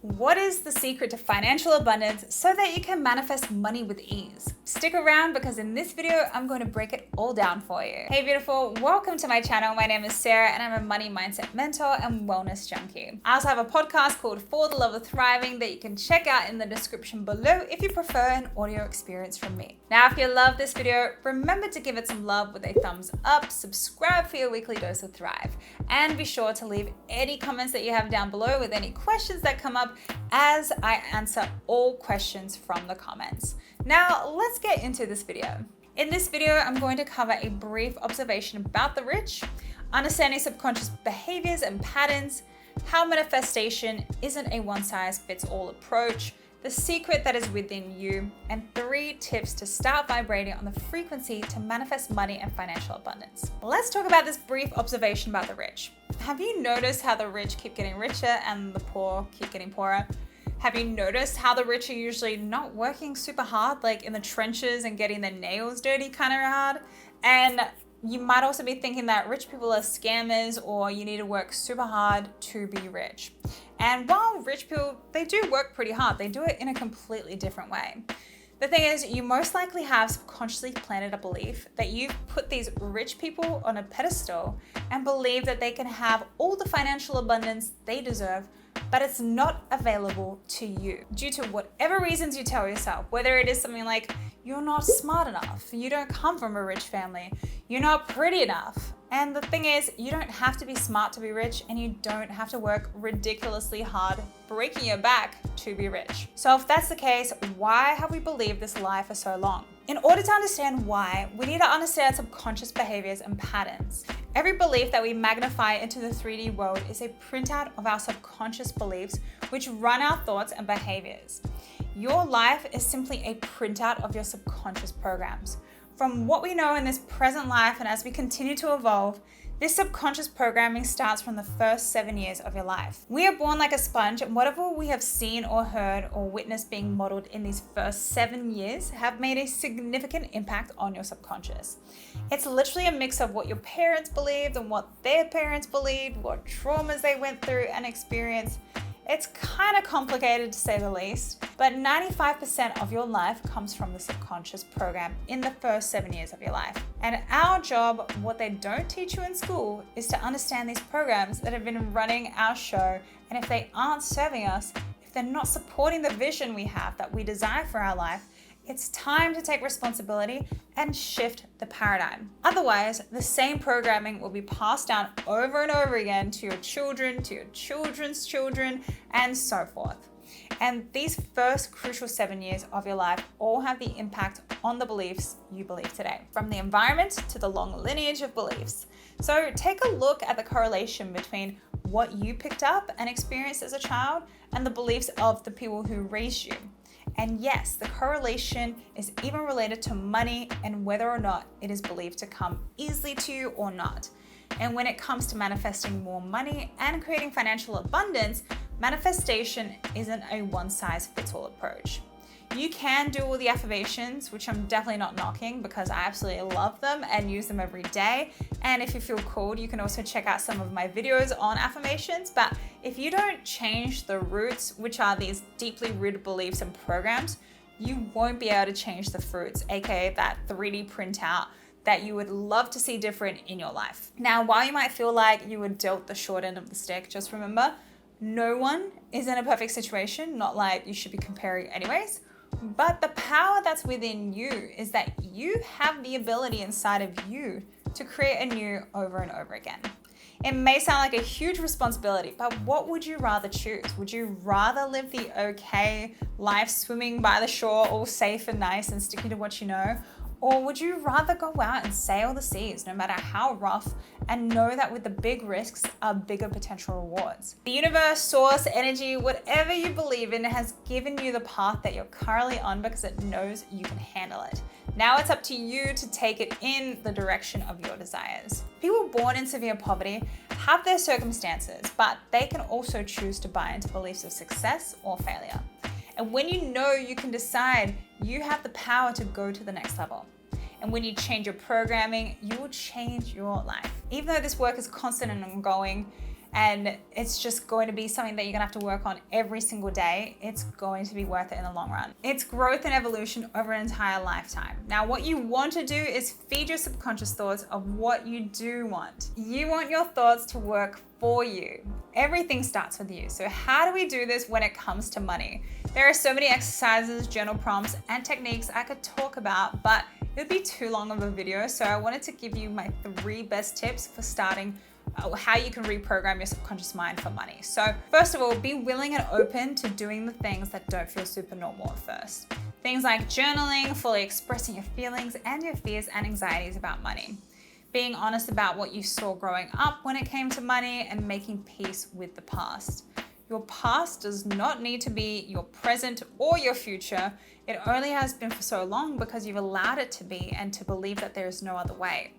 What is the secret to financial abundance so that you can manifest money with ease? Stick around because in this video, I'm going to break it all down for you. Hey beautiful, welcome to my channel. My name is Sarah and I'm a money mindset mentor and wellness junkie. I also have a podcast called For the Love of Thriving that you can check out in the description below if you prefer an audio experience from me. Now, if you love this video, remember to give it some love with a thumbs up, subscribe for your weekly dose of Thrive, and be sure to leave any comments that you have down below with any questions that come up as I answer all questions from the comments. Now, let's get into this video. In this video, I'm going to cover a brief observation about the rich, understanding subconscious behaviors and patterns, how manifestation isn't a one-size-fits-all approach, the secret that is within you, and 3 tips to start vibrating on the frequency to manifest money and financial abundance. Let's talk about this brief observation about the rich. Have you noticed how the rich keep getting richer and the poor keep getting poorer? Have you noticed how the rich are usually not working super hard, like in the trenches and getting their nails dirty kind of hard? And you might also be thinking that rich people are scammers or you need to work super hard to be rich. And while rich people, they do work pretty hard, they do it in a completely different way. The thing is, you most likely have subconsciously planted a belief that you've put these rich people on a pedestal and believe that they can have all the financial abundance they deserve, but it's not available to you due to whatever reasons you tell yourself, whether it is something like you're not smart enough, you don't come from a rich family, you're not pretty enough. And the thing is, you don't have to be smart to be rich and you don't have to work ridiculously hard, breaking your back to be rich. So if that's the case, why have we believed this lie for so long? In order to understand why, we need to understand subconscious behaviors and patterns. Every belief that we magnify into the 3D world is a printout of our subconscious beliefs, which run our thoughts and behaviors. Your life is simply a printout of your subconscious programs. From what we know in this present life and as we continue to evolve, this subconscious programming starts from the first 7 years of your life. We are born like a sponge, and whatever we have seen or heard or witnessed being modeled in these first 7 years have made a significant impact on your subconscious. It's literally a mix of what your parents believed and what their parents believed, what traumas they went through and experienced. It's kind of complicated to say the least, but 95% of your life comes from the subconscious program in the first 7 years of your life. And our job, what they don't teach you in school, is to understand these programs that have been running our show. And if they aren't serving us, if they're not supporting the vision we have that we desire for our life, it's time to take responsibility and shift the paradigm. Otherwise, the same programming will be passed down over and over again to your children, to your children's children, and so forth. And these first crucial 7 years of your life all have the impact on the beliefs you believe today, from the environment to the long lineage of beliefs. So take a look at the correlation between what you picked up and experienced as a child and the beliefs of the people who raised you. And yes, the correlation is even related to money and whether or not it is believed to come easily to you or not. And when it comes to manifesting more money and creating financial abundance, manifestation isn't a one-size-fits-all approach. You can do all the affirmations, which I'm definitely not knocking because I absolutely love them and use them every day. And if you feel called, you can also check out some of my videos on affirmations. But if you don't change the roots, which are these deeply rooted beliefs and programs, you won't be able to change the fruits, aka that 3D printout that you would love to see different in your life. Now, while you might feel like you were dealt the short end of the stick, just remember, no one is in a perfect situation, not like you should be comparing anyways. But the power that's within you is that you have the ability inside of you to create anew over and over again. It may sound like a huge responsibility, but what would you rather choose? Would you rather live the okay life swimming by the shore, all safe and nice and sticking to what you know? Or would you rather go out and sail the seas, no matter how rough, and know that with the big risks are bigger potential rewards? The universe, source, energy, whatever you believe in has given you the path that you're currently on because it knows you can handle it. Now it's up to you to take it in the direction of your desires. People born in severe poverty have their circumstances, but they can also choose to buy into beliefs of success or failure. And when you know you can decide, you have the power to go to the next level. And when you change your programming, you will change your life. Even though this work is constant and ongoing, and it's just going to be something that you're gonna have to work on every single day, it's going to be worth it in the long run. It's growth and evolution over an entire lifetime. Now, what you want to do is feed your subconscious thoughts of what you do want. You want your thoughts to work for you. Everything starts with you. So how do we do this when it comes to money? There are so many exercises, journal prompts, and techniques I could talk about, but it would be too long of a video. So I wanted to give you my 3 best tips for starting how you can reprogram your subconscious mind for money. So first of all, be willing and open to doing the things that don't feel super normal at first. Things like journaling, fully expressing your feelings and your fears and anxieties about money. Being honest about what you saw growing up when it came to money, and making peace with the past. Your past does not need to be your present or your future. It only has been for so long because you've allowed it to be and to believe that there is no other way.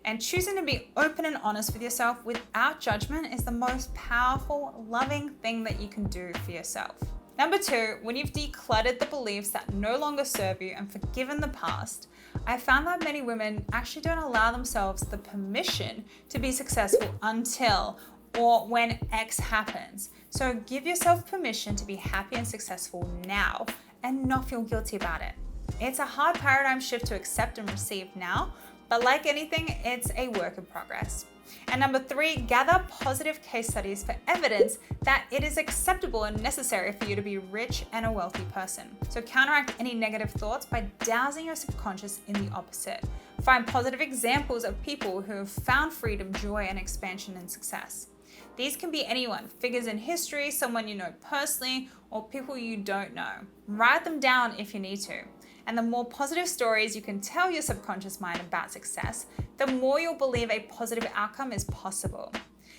And choosing to be open and honest with yourself without judgment is the most powerful, loving thing that you can do for yourself. Number 2, when you've decluttered the beliefs that no longer serve you and forgiven the past, I found that many women actually don't allow themselves the permission to be successful until or when X happens. So give yourself permission to be happy and successful now and not feel guilty about it. It's a hard paradigm shift to accept and receive now, but like anything, it's a work in progress. And number 3, gather positive case studies for evidence that it is acceptable and necessary for you to be rich and a wealthy person. So counteract any negative thoughts by dousing your subconscious in the opposite. Find positive examples of people who have found freedom, joy, and expansion and success. These can be anyone, figures in history, someone you know personally, or people you don't know. Write them down if you need to. And the more positive stories you can tell your subconscious mind about success, the more you'll believe a positive outcome is possible.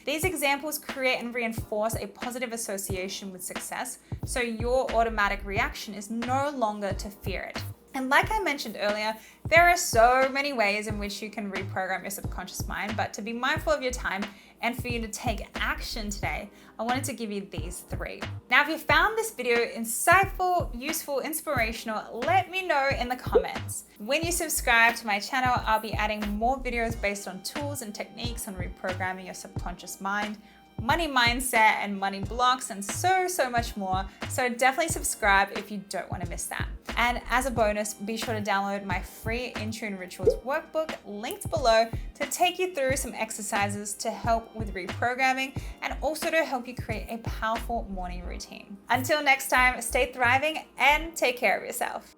These examples create and reinforce a positive association with success, so your automatic reaction is no longer to fear it. And like I mentioned earlier, there are so many ways in which you can reprogram your subconscious mind, but to be mindful of your time and for you to take action today, I wanted to give you these 3. Now, if you found this video insightful, useful, inspirational, let me know in the comments. When you subscribe to my channel, I'll be adding more videos based on tools and techniques on reprogramming your subconscious mind, money mindset and money blocks, and so much more. So definitely subscribe if you don't want to miss that. And as a bonus, be sure to download my free In Tune Rituals workbook linked below to take you through some exercises to help with reprogramming and also to help you create a powerful morning routine. Until next time, stay thriving and take care of yourself.